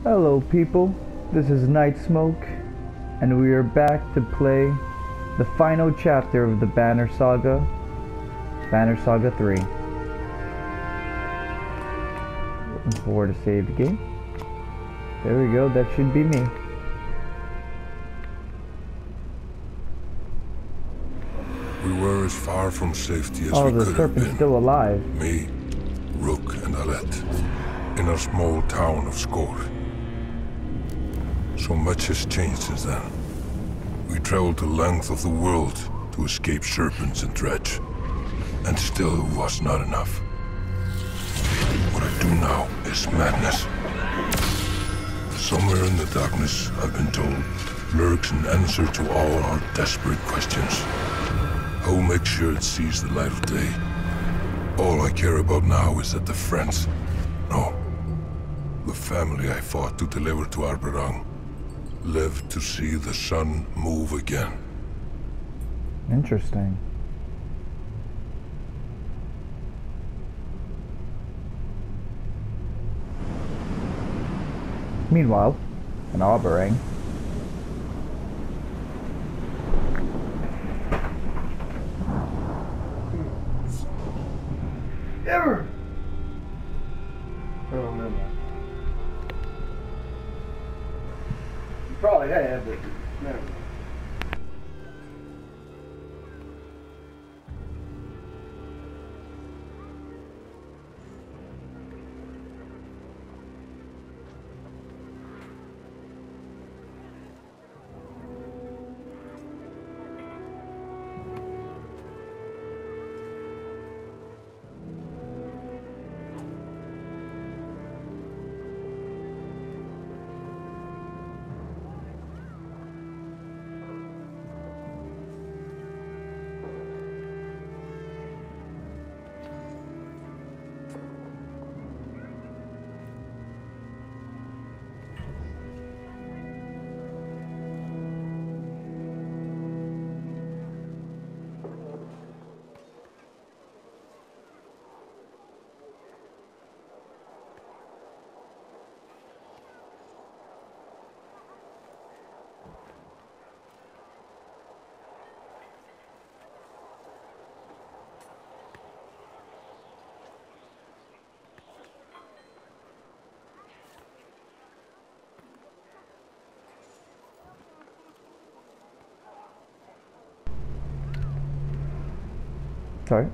Hello people, this is Night Smoke, and we are back to play the final chapter of the Banner Saga, Banner Saga 3. Looking forward to save the game. There we go, that should be me. We were as far from safety as Oh, we the could have serpent's been. still alive. Me, Rook, and Alette, in our small town of Skor. So much has changed since then. We traveled the length of the world to escape serpents and dredge, and still it was not enough. What I do now is madness. Somewhere in the darkness, I've been told, lurks an answer to all our desperate questions. I will make sure it sees the light of day. All I care about now is that the friends, no, the family I fought to deliver to Arberang, live to see the sun move again. Interesting. Meanwhile, in Arberang, Ever! I don't remember. You probably have, but never. sorry.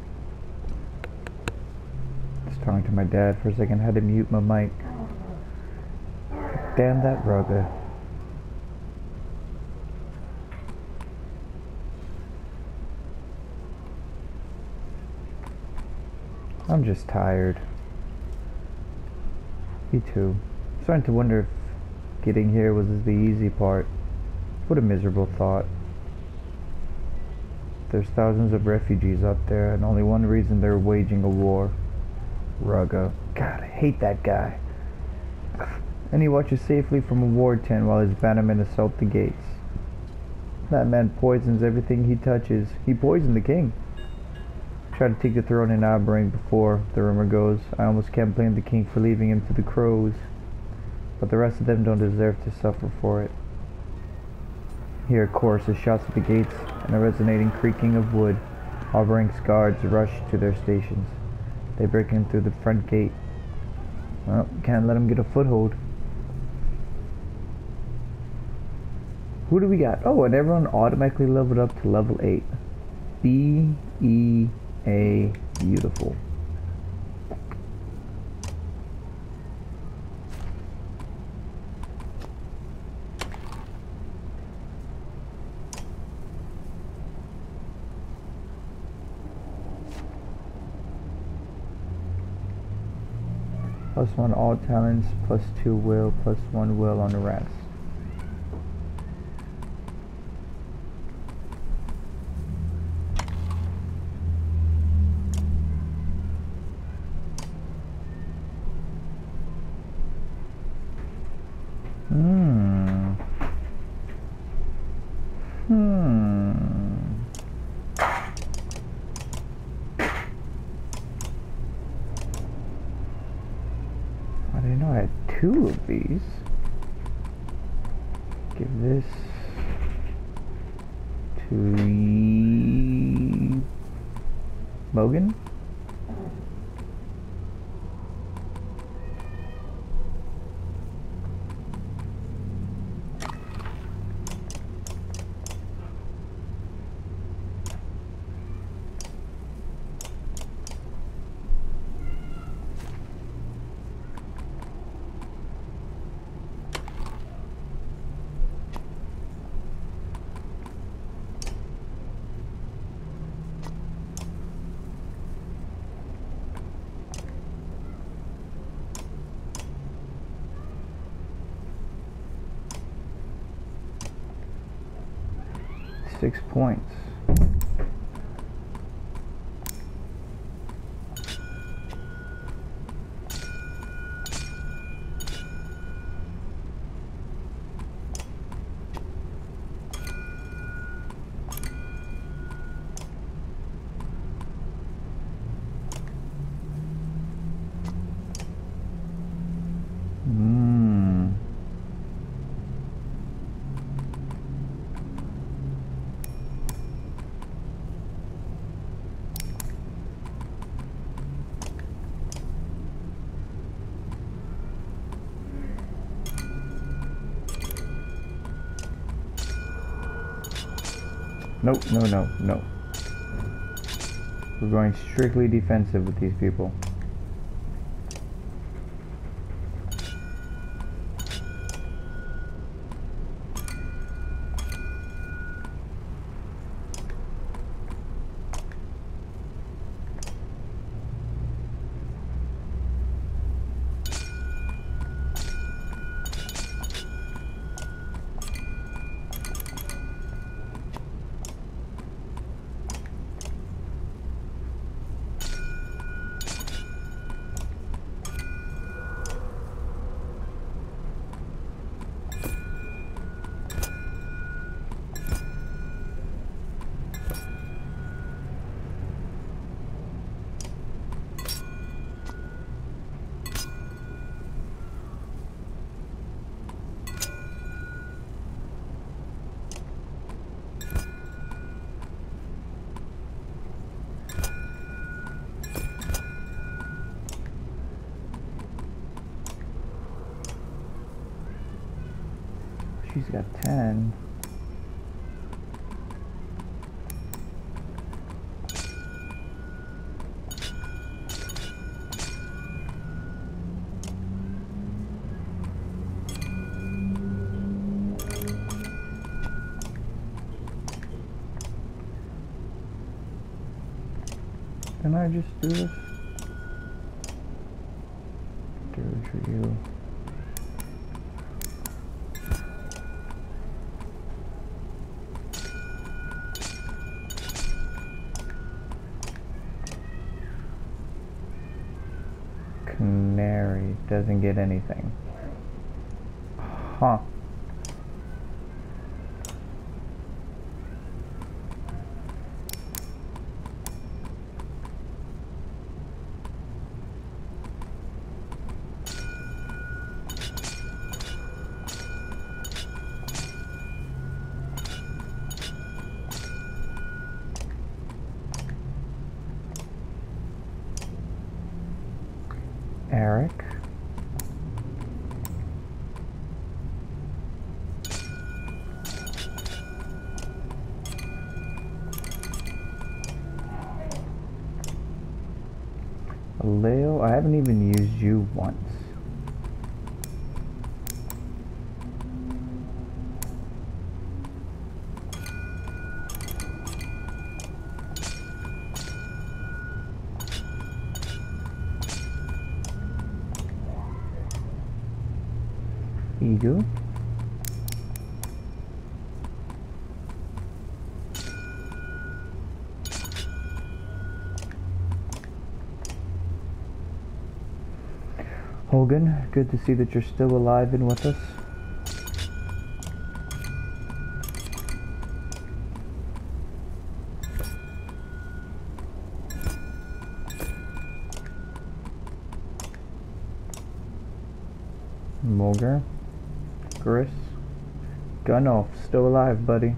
Just talking to my dad for a second, had to mute my mic. Damn that rugger. I'm just tired. Me too. Starting to wonder if getting here was the easy part. What a miserable thought. There's thousands of refugees out there, and only one reason they're waging a war. Rugga. God, I hate that guy. And he watches safely from a war tent while his bannermen assault the gates. That man poisons everything he touches. He poisoned the king. Tried to take the throne in Arberang before, the rumor goes. I almost can't blame the king for leaving him to the crows. But the rest of them don't deserve to suffer for it. Hear a chorus of shots at the gates and a resonating creaking of wood. Arberang's guards rush to their stations. They break in through the front gate. Well, can't let them get a foothold. Who do we got? Oh, and everyone automatically leveled up to level 8. B-E-A, beautiful. +1 all talents, +2 will, +1 will on the rest. I didn't know I had 2 of these. Give this to Mogan. Six points. Nope, no. We're going strictly defensive with these people. She's got 10. Can I just do this? Give it to you. Canary doesn't get anything. Huh. Eric. Leo, I haven't even used you once. Eagle. Hogan, good to see that you're still alive and with us. Mulger, Gris, Gunolf, still alive, buddy.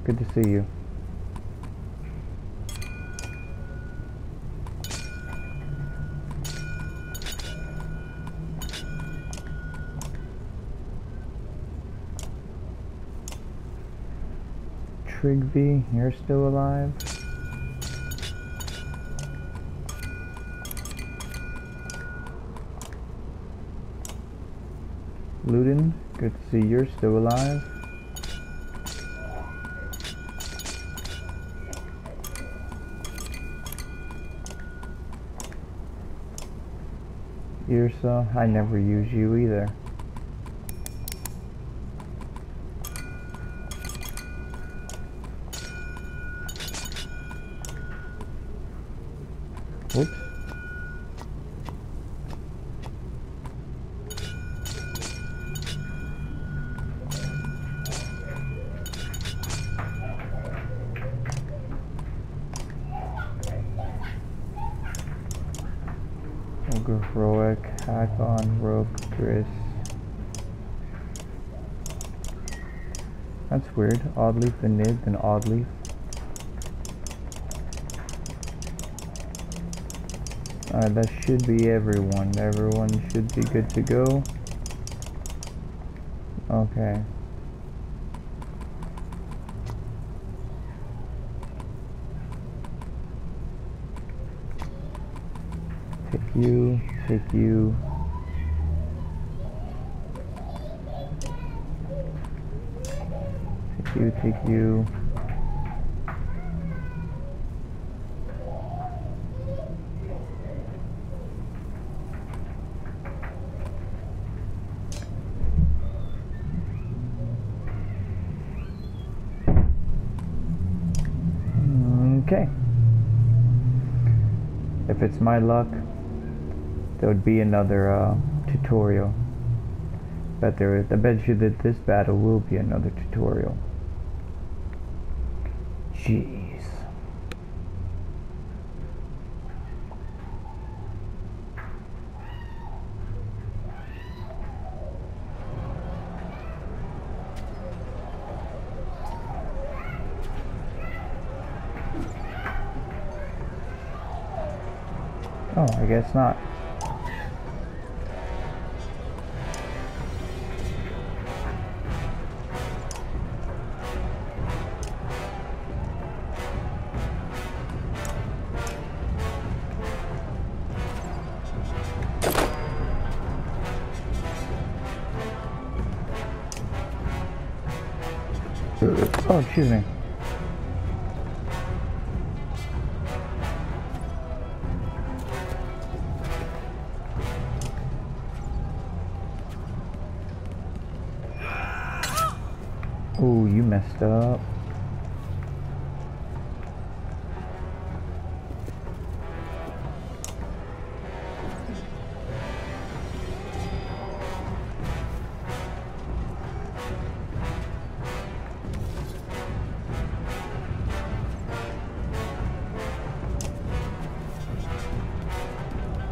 Good to see you. Trigby, you're still alive. Luden, good to see you're still alive. Irsa, I never use you either. Whoops. Ogre Heroic, Hakon, Rogue, Gris. That's weird. Oddleaf and Nid and Oddleaf. Alright, that should be everyone. Everyone should be good to go. Okay. Take you, take you. Take you, take you. Okay. If it's my luck, there would be another tutorial. I bet you that this battle will be another tutorial. Jeez. Oh, I guess not. Oh, excuse me. Oh, you messed up.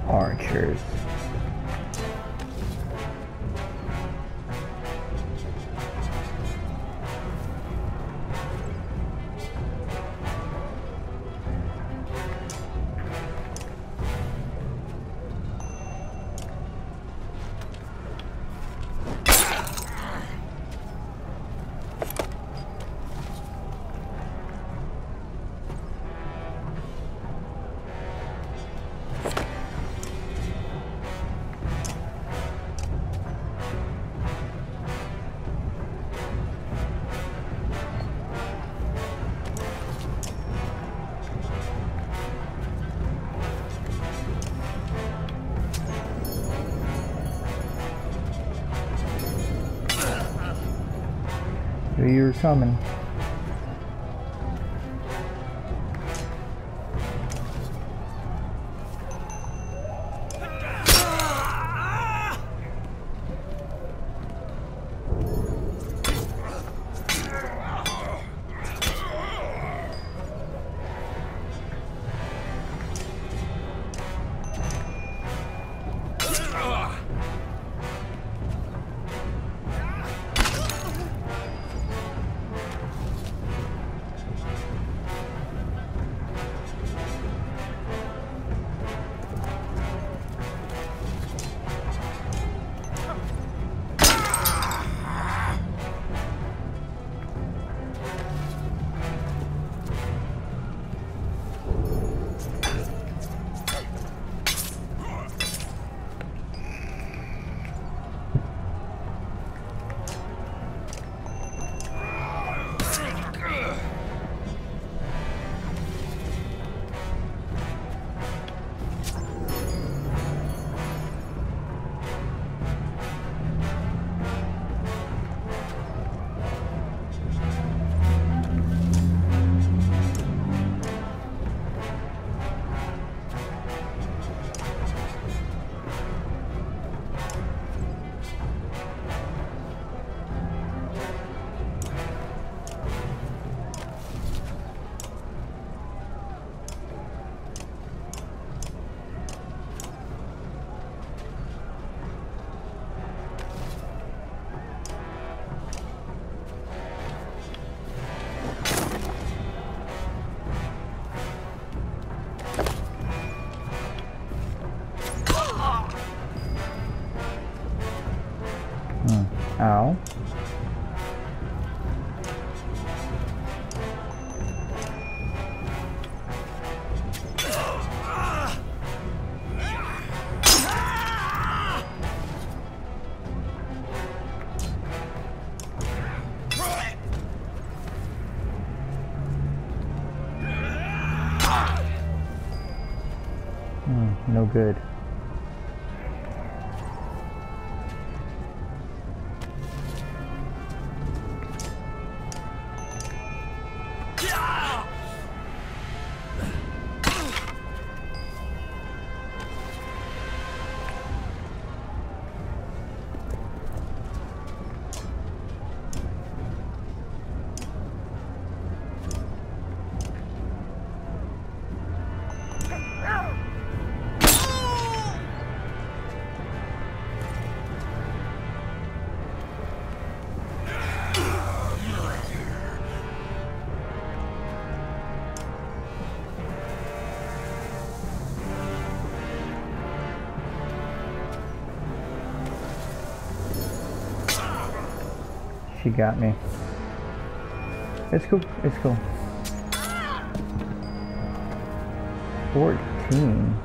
Archers. Knew you were coming. Ow. No good. She got me. It's cool. It's cool. 14.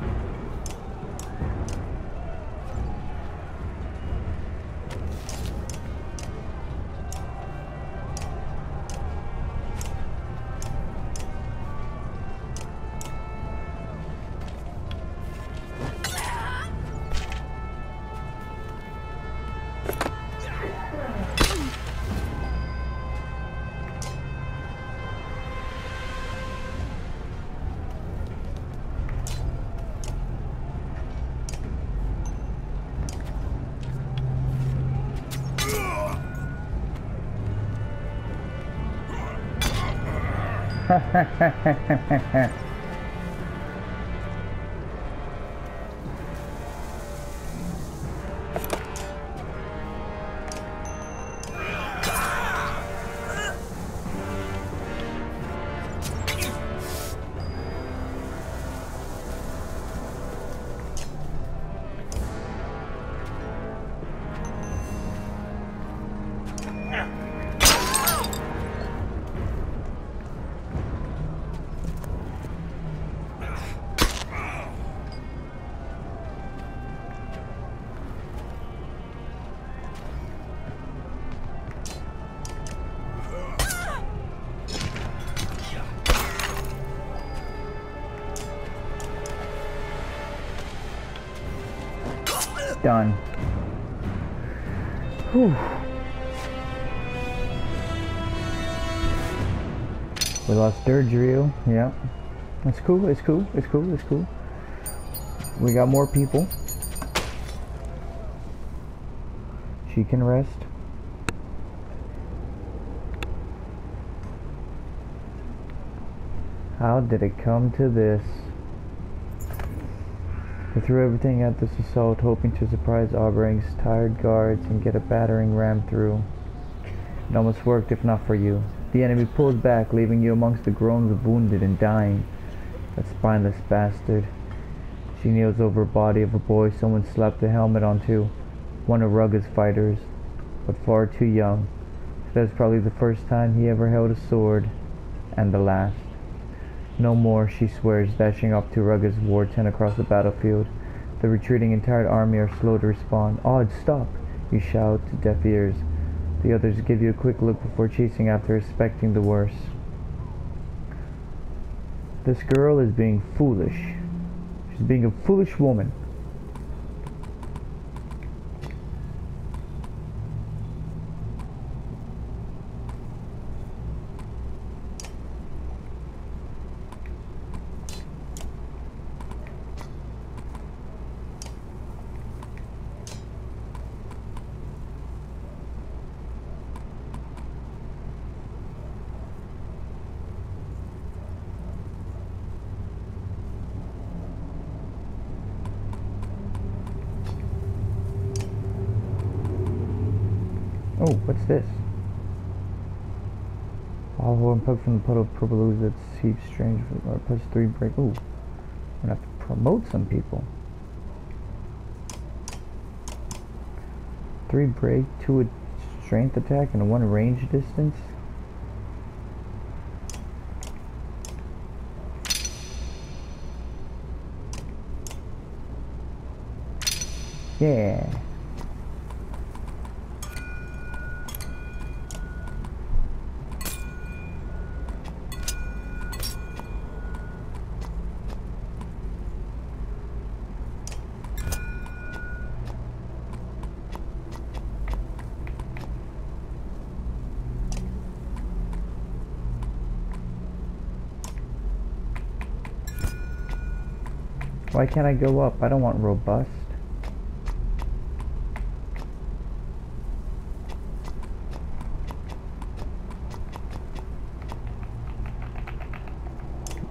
Done. Whew. We lost Durdriel. Yep. It's cool. It's cool. It's cool. It's cool. We got more people. She can rest. How did it come to this? They threw everything at this assault, hoping to surprise Oberyn's tired guards and get a battering ram through. It almost worked, if not for you. The enemy pulled back, leaving you amongst the groans of wounded and dying. That spineless bastard. She kneels over the body of a boy someone slapped a helmet onto. One of Rugga's fighters, but far too young. That was probably the first time he ever held a sword, and the last. No more, she swears, dashing up to Rugga's war tent across the battlefield. The retreating and tired army are slow to respond. Odd, stop! You shout to deaf ears. The others give you a quick look before chasing after, expecting the worst. This girl is being foolish. She's being a foolish woman. Oh, what's this? All unplugged from the puddle of purple ooze that seeps strange or +3 break. Ooh, I'm gonna have to promote some people. 3 break, 2 strength attack, and 1 range distance. Yeah. Why can't I go up? I don't want robust.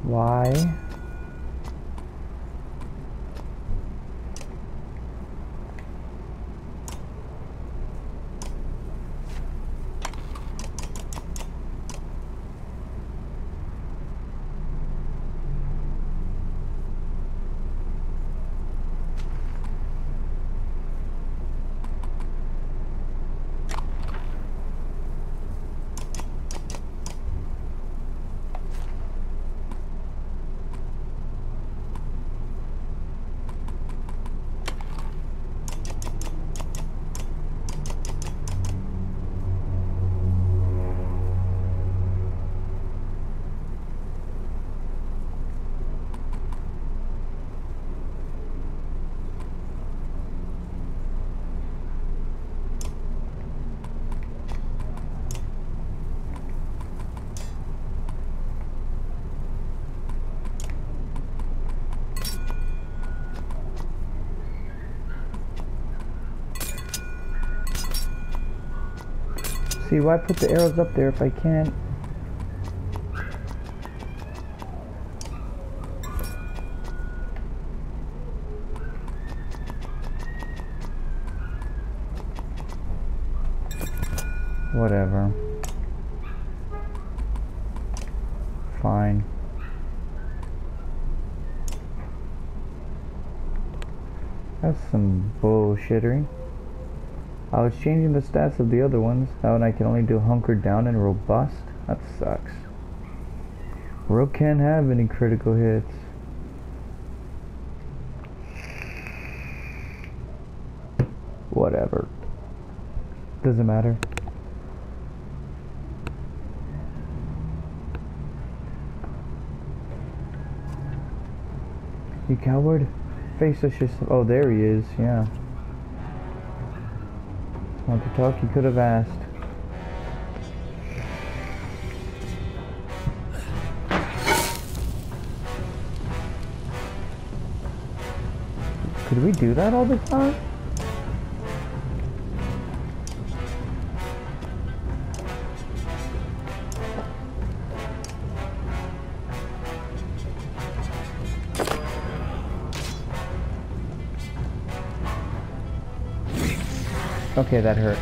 Why? See, why put the arrows up there if I can't? Whatever. Fine. That's some bullshittery. I was changing the stats of the other ones. Now I can only do hunkered down and robust. That sucks. Rook can't have any critical hits. Whatever. Doesn't matter. You coward. Face us yourself. Oh, there he is. Yeah. Want to talk? You could have asked. Could we do that all the time? Okay, that hurt.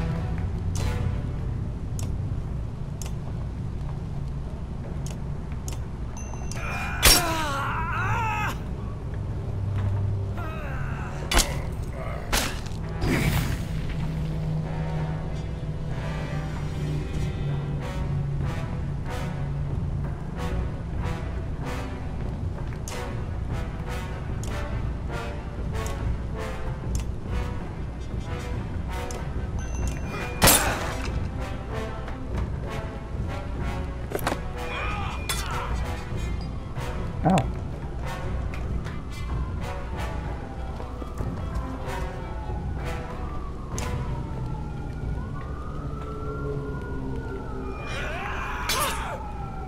Ow.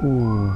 Ooh.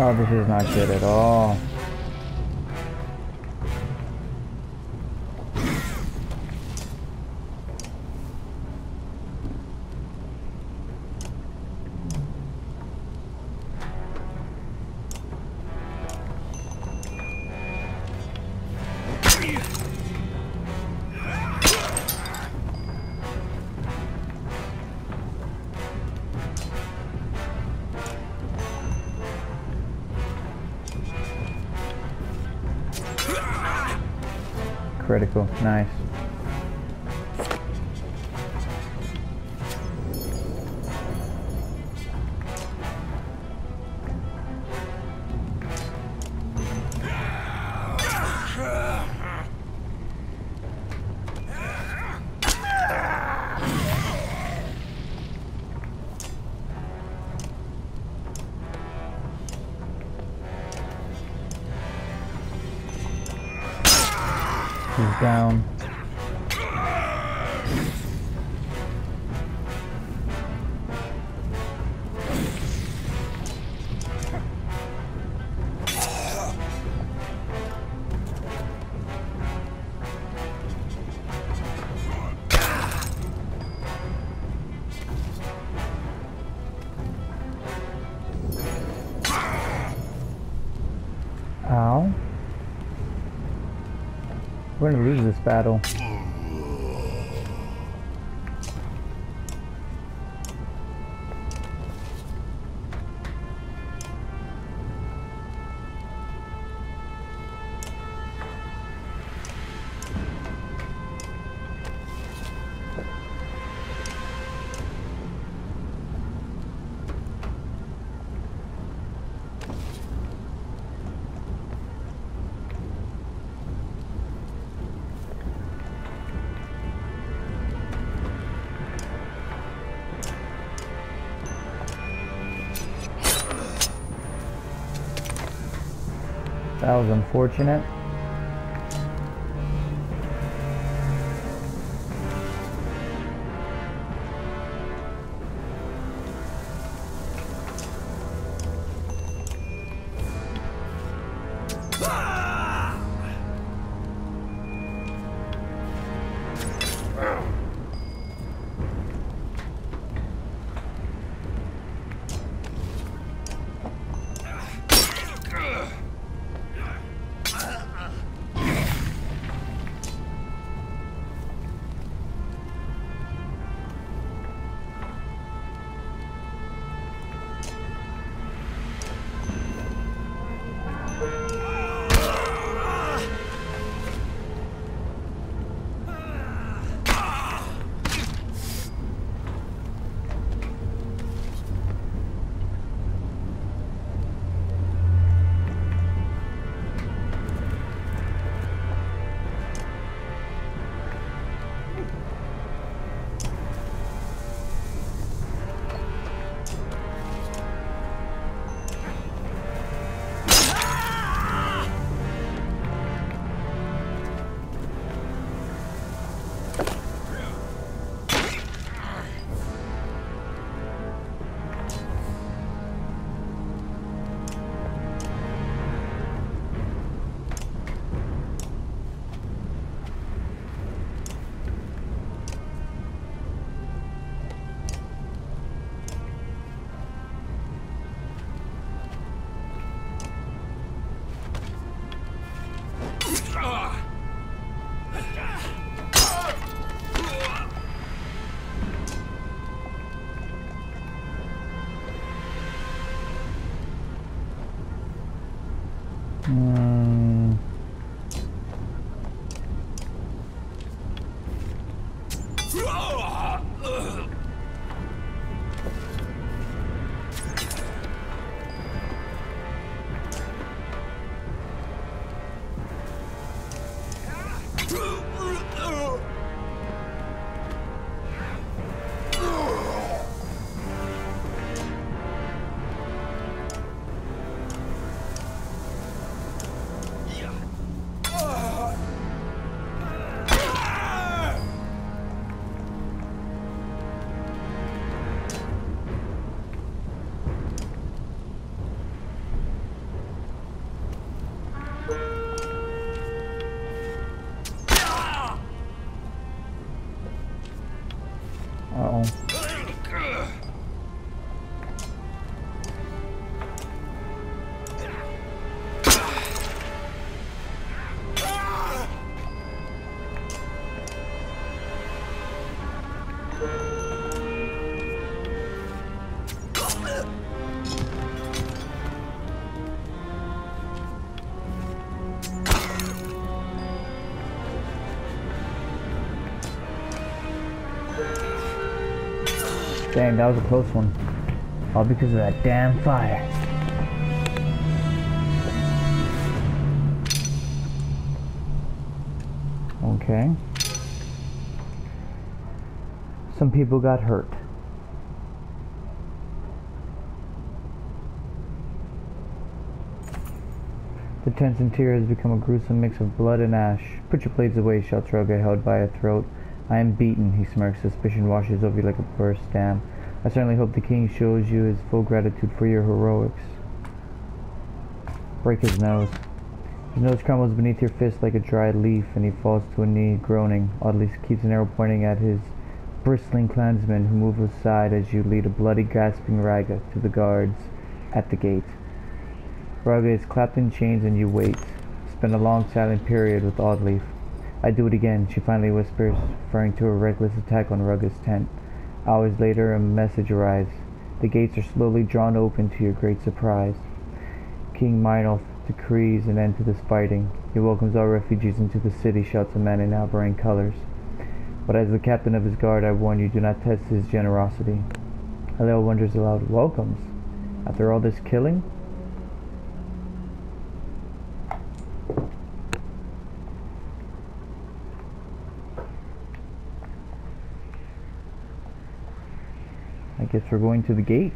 Oh, this is not good at all. critical. Nice. He's down. Ow. We're gonna lose this battle. That was unfortunate. Uh-oh. Dang, that was a close one. All because of that damn fire. Okay. Some people got hurt. The tense interior has become a gruesome mix of blood and ash. Put your blades away, shouts Roga, held by a throat. I am beaten, he smirks. Suspicion washes over you like a burst dam. I certainly hope the king shows you his full gratitude for your heroics. Break his nose. His nose crumbles beneath your fist like a dried leaf, and he falls to a knee, groaning. Audley keeps an arrow pointing at his bristling clansmen, who move aside as you lead a bloody, gasping Raga to the guards at the gate. Raga is clapped in chains and you wait. Spend a long silent period with Audley. I do it again, she finally whispers, referring to a reckless attack on Raga's tent. Hours later, a message arrives. The gates are slowly drawn open to your great surprise. King Mynolf decrees an end to this fighting. He welcomes all refugees into the city, shouts a man in outbearing colors. But as the captain of his guard, I warn you, do not test his generosity. Halil wonders aloud, welcomes? After all this killing? I guess we're going to the gate.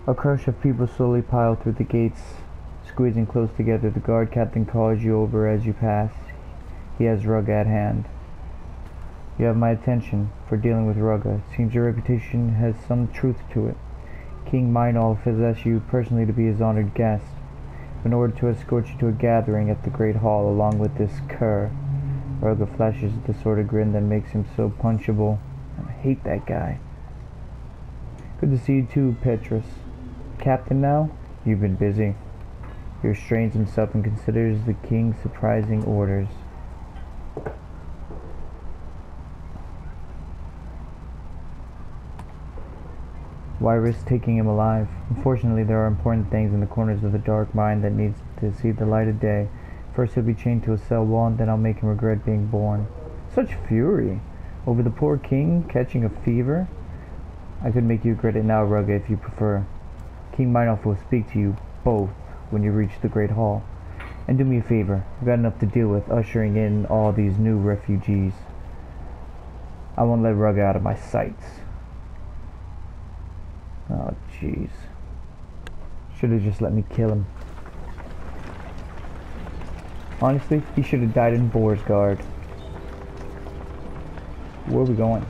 A crush of people slowly pile through the gates, squeezing close together. The guard captain calls you over as you pass. He has Raga at hand. You have my attention for dealing with Raga. It seems your reputation has some truth to it. King Mynolf has asked you personally to be his honored guest, in order to escort you to a gathering at the Great Hall along with this cur. Raga flashes the sort of grin that makes him so punchable. I hate that guy. Good to see you too, Petrus. Captain now? You've been busy. He restrains himself and considers the king's surprising orders. Why risk taking him alive? Unfortunately, there are important things in the corners of the dark mind that needs to see the light of day. First he'll be chained to a cell wall, and then I'll make him regret being born. Such fury! Over the poor king catching a fever? I could make you regret it now, Raga, if you prefer. King Mynolf will speak to you both when you reach the Great Hall. And do me a favor, I've got enough to deal with ushering in all these new refugees. I won't let Raga out of my sights. Oh, jeez. Should have just let me kill him. Honestly, he should have died in Boersgard. Where are we going?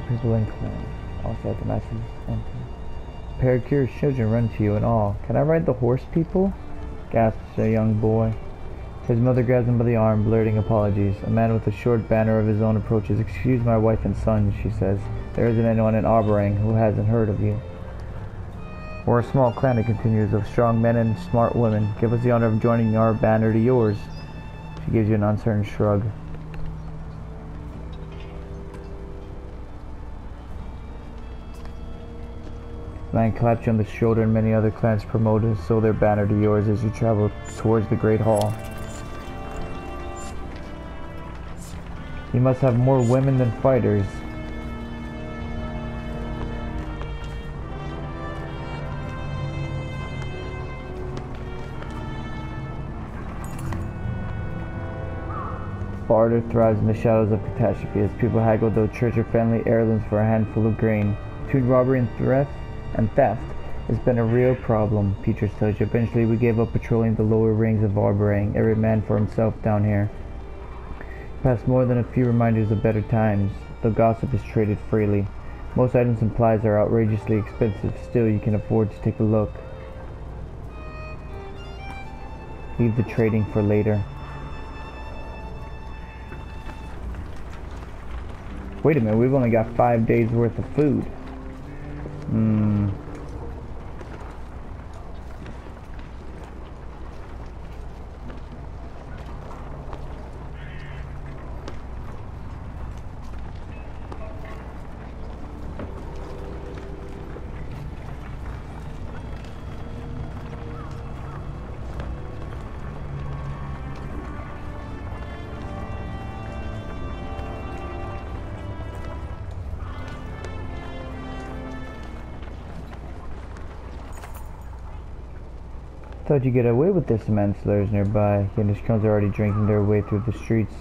People in clan. Also at the masses empty. A pair of curious children run to you in awe. Can I ride the horse, people? Gasps a young boy. His mother grabs him by the arm, blurting apologies. A man with a short banner of his own approaches. Excuse my wife and son, she says. There isn't anyone in Arborang who hasn't heard of you. We're a small clan, it continues, of strong men and smart women. Give us the honor of joining our banner to yours. She gives you an uncertain shrug. Man claps you on the shoulder, and many other clans promoters sow their banner to yours as you travel towards the Great Hall. You must have more women than fighters. Barter thrives in the shadows of catastrophe as people haggle their church or family heirlooms for a handful of grain. Between robbery and theft has been a real problem, Petrus tells you. Eventually we gave up patrolling the lower rings of Arborang, every man for himself down here. Past more than a few reminders of better times, though gossip is traded freely. Most items and supplies are outrageously expensive, still you can afford to take a look. Leave the trading for later. Wait a minute, we've only got 5 days worth of food. Thought you'd get away with this, man. Slurs nearby. Yanishkans are already drinking their way through the streets.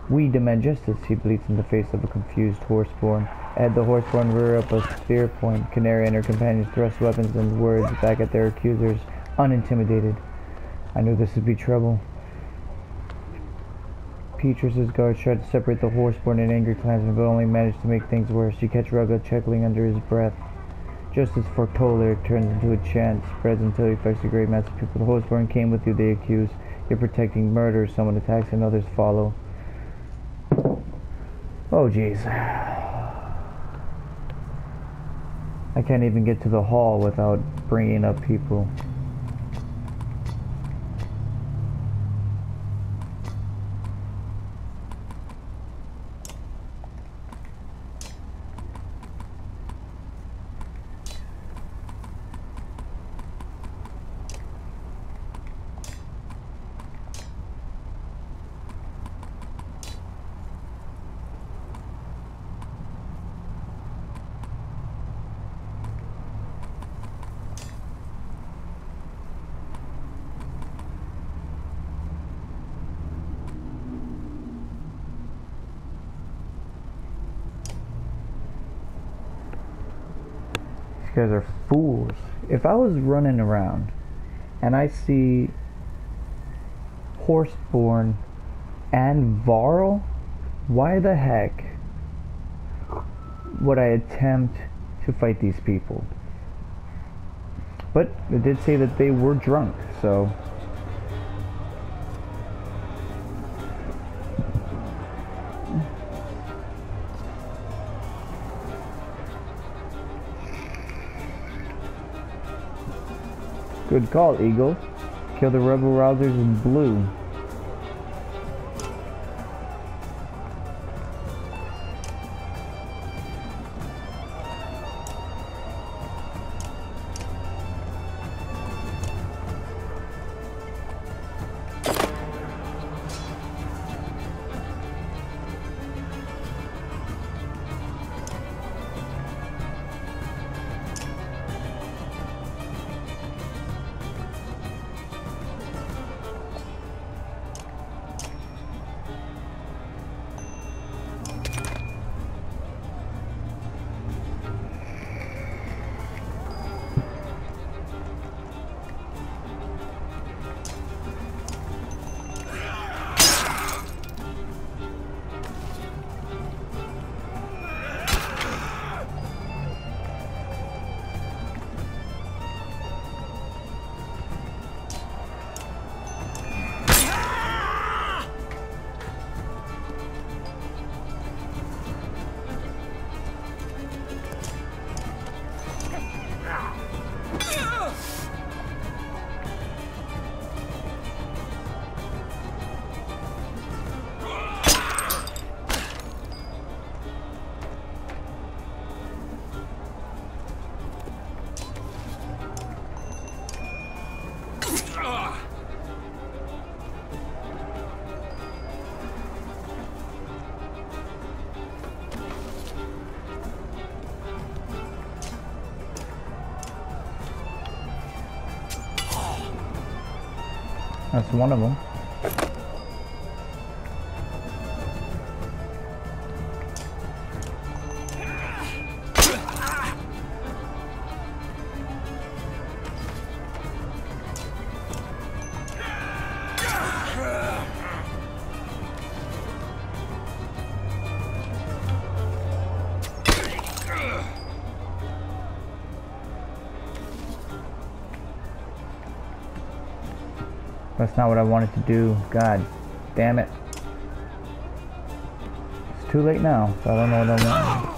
We demand justice, he bleats in the face of a confused horseborn. Ahead, the horseborn rear up a spear point. Canary and her companions thrust weapons and words back at their accusers, unintimidated. I knew this would be trouble. Petrus's guards tried to separate the horseborn and angry clansmen, but only managed to make things worse. You catch Rugga chuckling under his breath. Justice foretold it turns into a chant, spreads until it affects a great mass of people. The horseborn came with you, they accuse. You're protecting murder. Someone attacks and others follow. Oh, jeez. I can't even get to the hall without bringing up people. These guys are fools. If I was running around and I see Horseborn and Varl, why the heck would I attempt to fight these people? But it did say that they were drunk, so... Good call, Eagle. Kill the rebel rousers in blue. That's one of them. That's not what I wanted to do. God damn it. too late now, so I don't know what I want.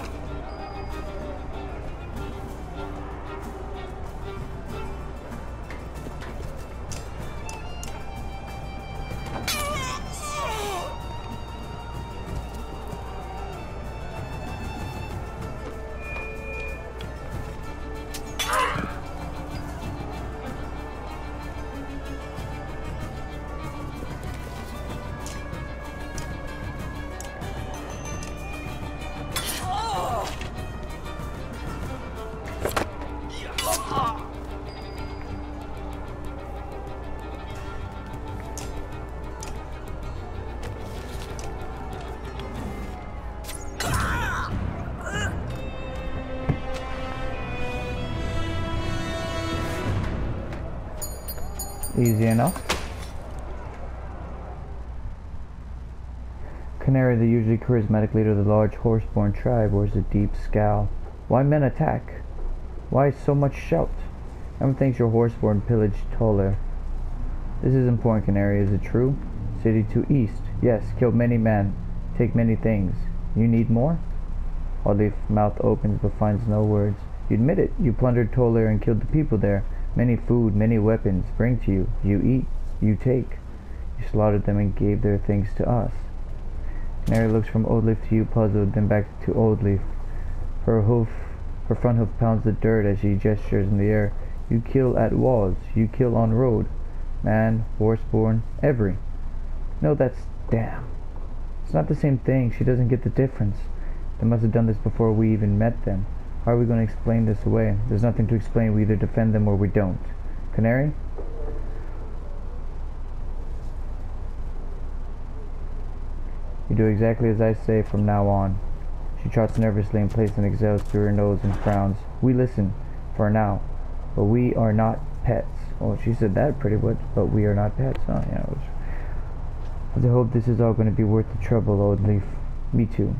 Easy enough. Canary, the usually charismatic leader of the large horseborn tribe, wears a deep scowl. Why men attack? Why so much shout? Everyone thinks your horseborn pillaged Toller. This is important, Canary. Is it true? City to east. Yes, killed many men. Take many things. You need more? Oddleif's mouth opens but finds no words. You admit it. You plundered Toller and killed the people there. Many food, many weapons bring to you. You eat, you take. You slaughtered them and gave their things to us. Canary looks from Oddleif to you, puzzled, then back to Oddleif. Her front hoof pounds the dirt as she gestures in the air. You kill at walls, you kill on road. Man, horseborn, every. No, that's damn. It's not the same thing. She doesn't get the difference. They must have done this before we even met them. How are we going to explain this away? There's nothing to explain. We either defend them or we don't. Canary? You do exactly as I say from now on. She trots nervously and places an exhale through her nose and frowns. We listen, for now. But we are not pets. Oh, she said that pretty much. But we are not pets. Oh, yeah. I hope this is all going to be worth the trouble, Oddleif. Me too.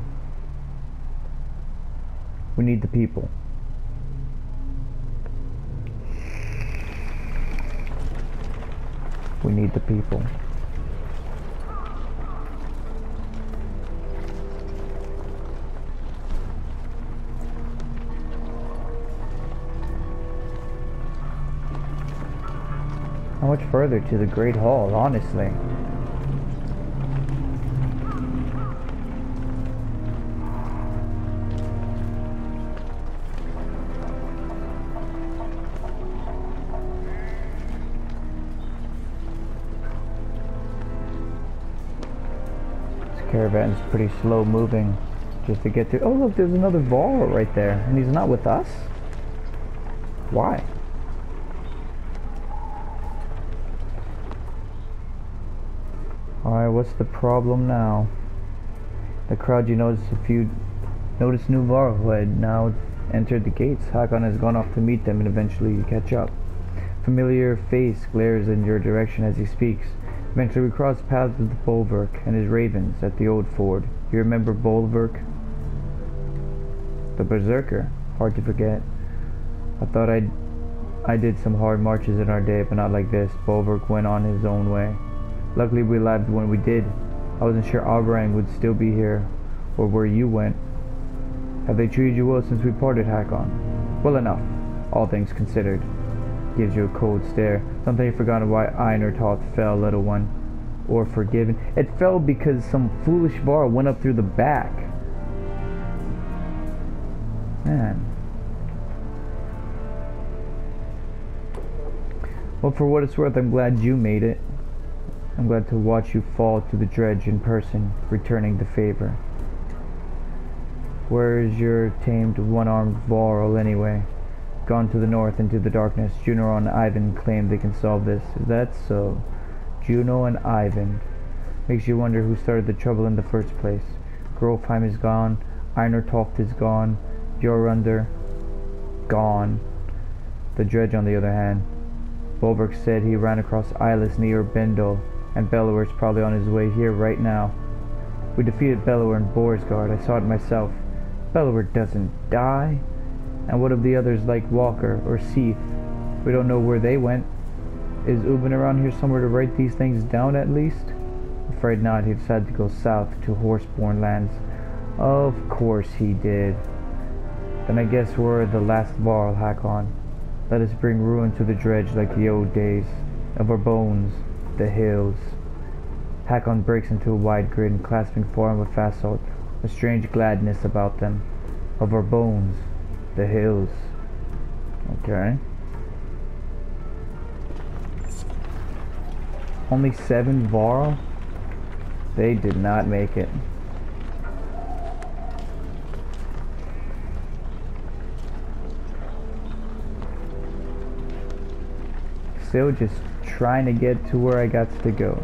We need the people. We need the people. How much further to the Great Hall, honestly? Caravan's pretty slow moving just to get through. Oh look, there's another Varl right there, and he's not with us? Why? Alright, what's the problem now? The crowd, you notice new Varl who had now entered the gates. Hakon has gone off to meet them and eventually catch up. Familiar face glares in your direction as he speaks. Eventually we cross paths with Bolverk and his ravens at the old ford. You remember Bolverk? The berserker. Hard to forget. I thought I did some hard marches in our day, but not like this. Bolverk went on his own way. Luckily we lived when we did. I wasn't sure Albarang would still be here, or where you went. Have they treated you well since we parted, Hakon? Well enough, all things considered. Gives you a cold stare. Something you've forgotten why Einar Toth fell, little one. Or forgiven. It fell because some foolish Varl went up through the back. Man. Well, for what it's worth, I'm glad you made it. I'm glad to watch you fall to the dredge in person, returning the favor. Where is your tamed one-armed Varl anyway? Gone to the north into the darkness. Juno and Ivan claim they can solve this. Is that so? Juno and Ivan. Makes you wonder who started the trouble in the first place. Grofheim is gone. Einar Toft is gone. Jorundur gone. The dredge, on the other hand. Bolverk said he ran across Eylas near Bendel, and Bellower's probably on his way here right now. We defeated Bellower in Borsgard. I saw it myself. Bellower doesn't die. And what of the others like Walker or Seath? We don't know where they went. Is Ubin around here somewhere to write these things down at least? Afraid not. He decided to go south to Horseborn lands. Of course he did. Then I guess we're the last Varl, Hakon. Let us bring ruin to the dredge like the old days. Of our bones, the hills. Hakon breaks into a wide grin, clasping forearm with Fasolt, a strange gladness about them. Of our bones, the hills. Okay. Only 7 Varl? They did not make it. Still just trying to get to where I got to go.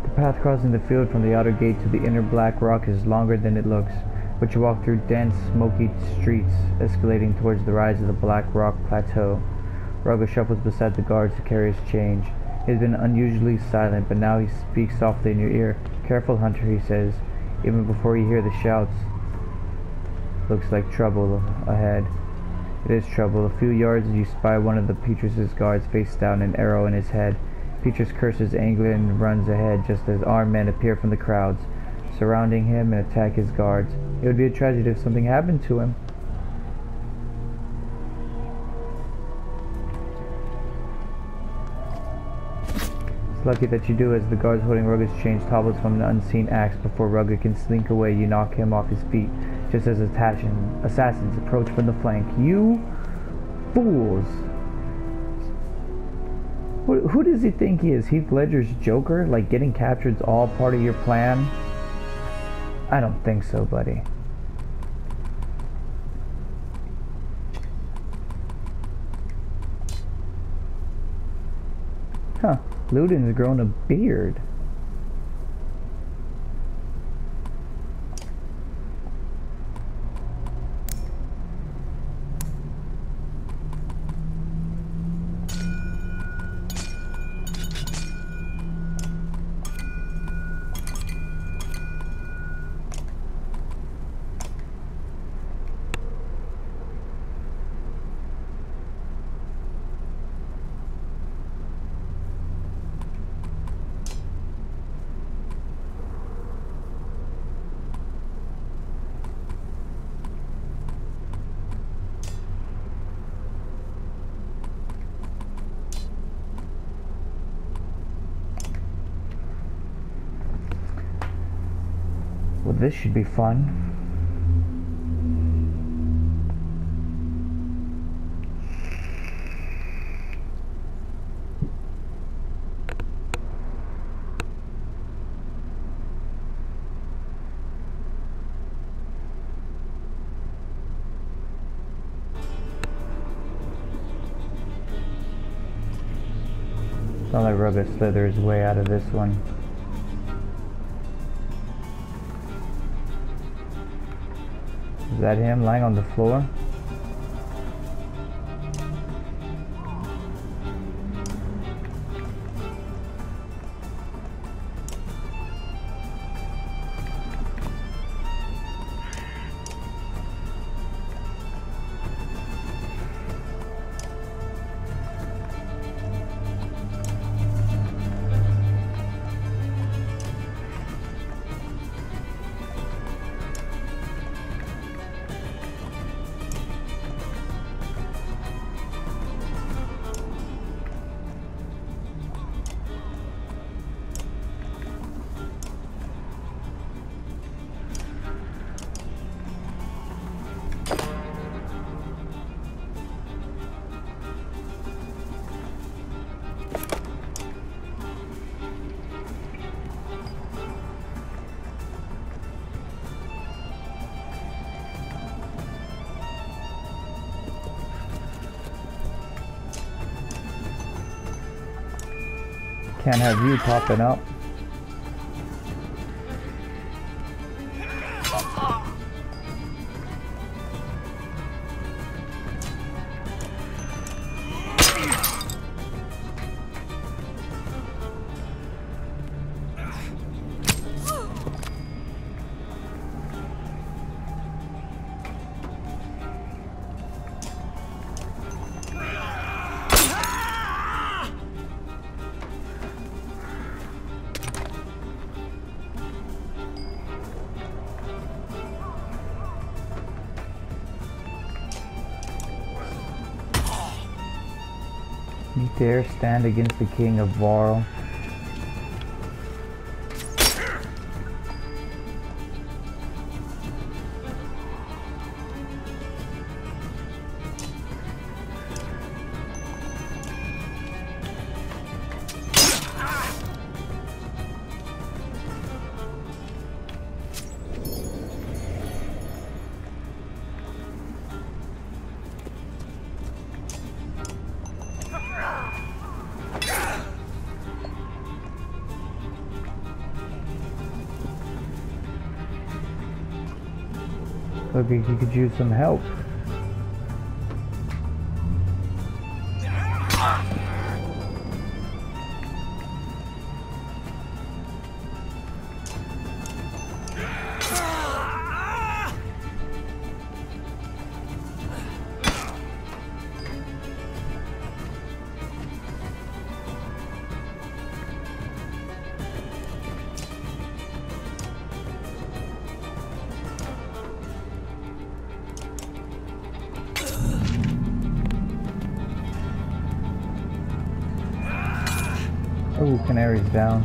The path crossing the field from the outer gate to the inner black rock is longer than it looks, but you walk through dense, smoky streets, escalating towards the rise of the Black Rock Plateau. Rugga shuffles beside the guards to carry his change. He has been unusually silent, but now he speaks softly in your ear. "Careful, Hunter," he says, even before you hear the shouts. Looks like trouble ahead. It is trouble. A few yards and you spy one of the Petrus's guards face down, an arrow in his head. Petrus curses angrily and runs ahead just as armed men appear from the crowds, surrounding him and attack his guards. It would be a tragedy if something happened to him. It's lucky that you do, as the guards holding Rugga's chains topples from an unseen axe. Before Rugga can slink away, you knock him off his feet, just as assassins approach from the flank. You fools! Who does he think he is? Heath Ledger's Joker? Like getting captured's all part of your plan? I don't think so, buddy. Huh. Ludin's grown a beard. Well, this should be fun. Don't let Rugga slither his way out of this one. Is that him lying on the floor? Can't have you popping up. You dare stand against the king of Varl? Look like you could use some help. Ooh, Canary's down.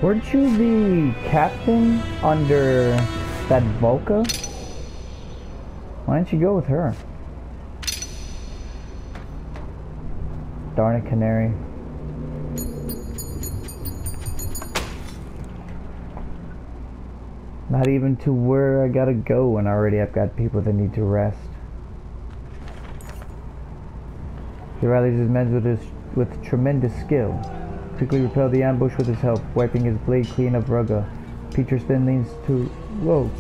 Weren't you the captain under that Volca? Why didn't you go with her? Darn it, Canary. Not even to where I gotta go when already I've got people that need to rest. He rallies his men with tremendous skill. Quickly repelled the ambush with his help, wiping his blade clean of Rugga. Petrus then leans to... Whoa!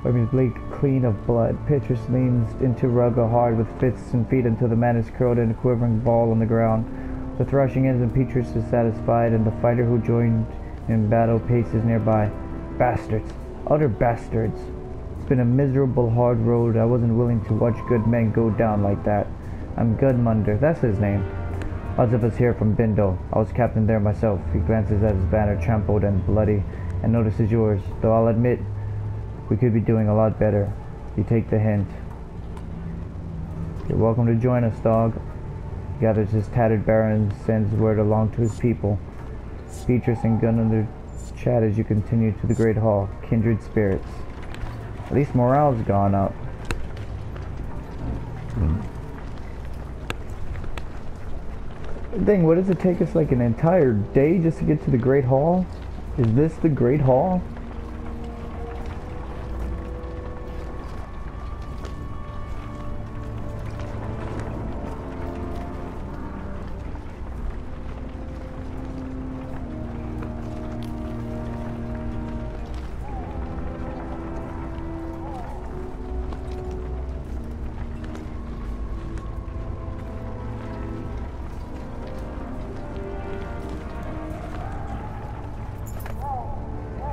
Wiping his blade clean of blood. Petrus leans into Rugga hard with fists and feet until the man is curled in a quivering ball on the ground. The thrashing ends and Petrus is satisfied, and the fighter who joined in battle paces nearby. Bastards. Utter bastards. It's been a miserable, hard road. I wasn't willing to watch good men go down like that. I'm Gudmundur. That's his name. Lots of us here from Bindal. I was captain there myself. He glances at his banner, trampled and bloody, and notices yours. Though I'll admit, we could be doing a lot better. You take the hint. You're welcome to join us, dog. He gathers his tattered banner and sends word along to his people. Petrus and Gudmundur chat as you continue to the Great Hall. Kindred spirits. At least morale's gone up. Dang, what does it take us like an entire day just to get to the Great Hall? Is this the Great Hall?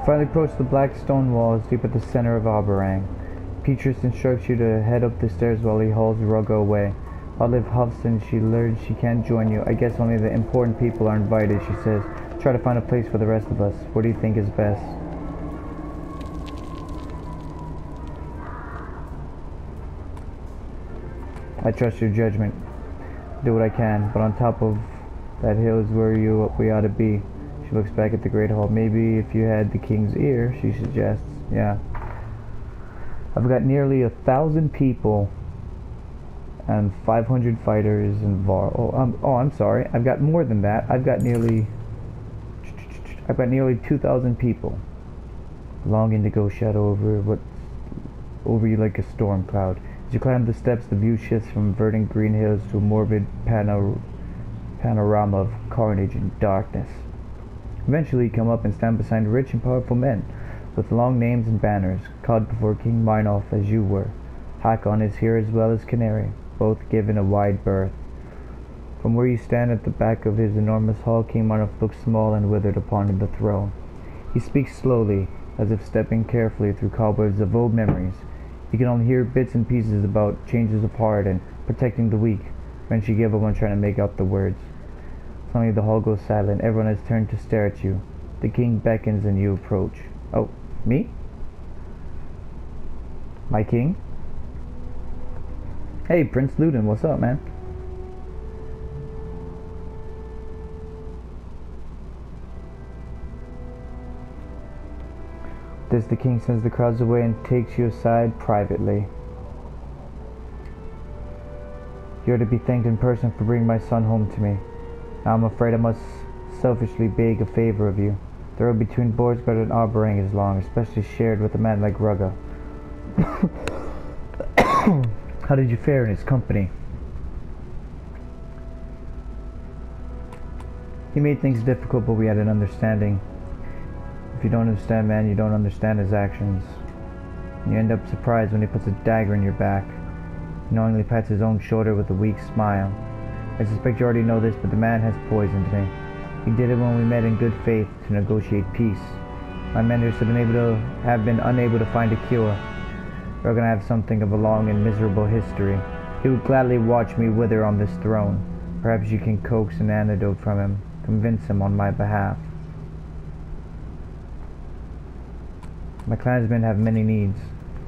Finally approach the black stone walls deep at the center of Aberrang. Petrus instructs you to head up the stairs while he hauls Rugga away. Olive huffs and she learns she can't join you. I guess only the important people are invited, she says. Try to find a place for the rest of us. What do you think is best? I trust your judgment. Do what I can, but on top of that hill is where we ought to be. She looks back at the Great Hall. Maybe if you had the king's ear, she suggests. Yeah. I've got nearly 1,000 people and 500 fighters and I'm sorry. I've got more than that. I've got nearly 2,000 people. Long indigo shadow over you like a storm cloud. As you climb the steps, the view shifts from verdant green hills to a morbid panorama of carnage and darkness. Eventually you come up and stand beside rich and powerful men with long names and banners, called before King Meinolf as you were. Hakon is here as well as Canary, both given a wide berth. From where you stand at the back of his enormous hall, King Meinolf looks small and withered upon the throne. He speaks slowly, as if stepping carefully through cobwebs of old memories. You can only hear bits and pieces about changes of heart and protecting the weak. Eventually you give up on trying to make out the words. Suddenly the hall goes silent. Everyone has turned to stare at you. The king beckons and you approach. Oh, me? My king? Hey, Prince Ludin, what's up, man? This the king sends the crowds away and takes you aside privately. You're to be thanked in person for bringing my son home to me. Now I'm afraid I must selfishly beg a favor of you. The road between Borsgard and Arberang is long, especially shared with a man like Rugga. How did you fare in his company? He made things difficult, but we had an understanding. If you don't understand man, you don't understand his actions. You end up surprised when he puts a dagger in your back. He knowingly pats his own shoulder with a weak smile. I suspect you already know this, but the man has poisoned me. He did it when we met in good faith to negotiate peace. My mentors have been unable to find a cure. We're gonna have something of a long and miserable history. He would gladly watch me wither on this throne. Perhaps you can coax an antidote from him. Convince him on my behalf. My clansmen have many needs.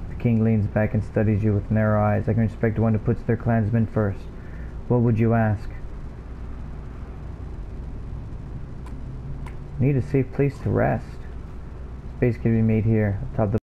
The king leans back and studies you with narrow eyes. I can respect one who puts their clansmen first. What would you ask? Need a safe place to rest. Space can be made here, atop the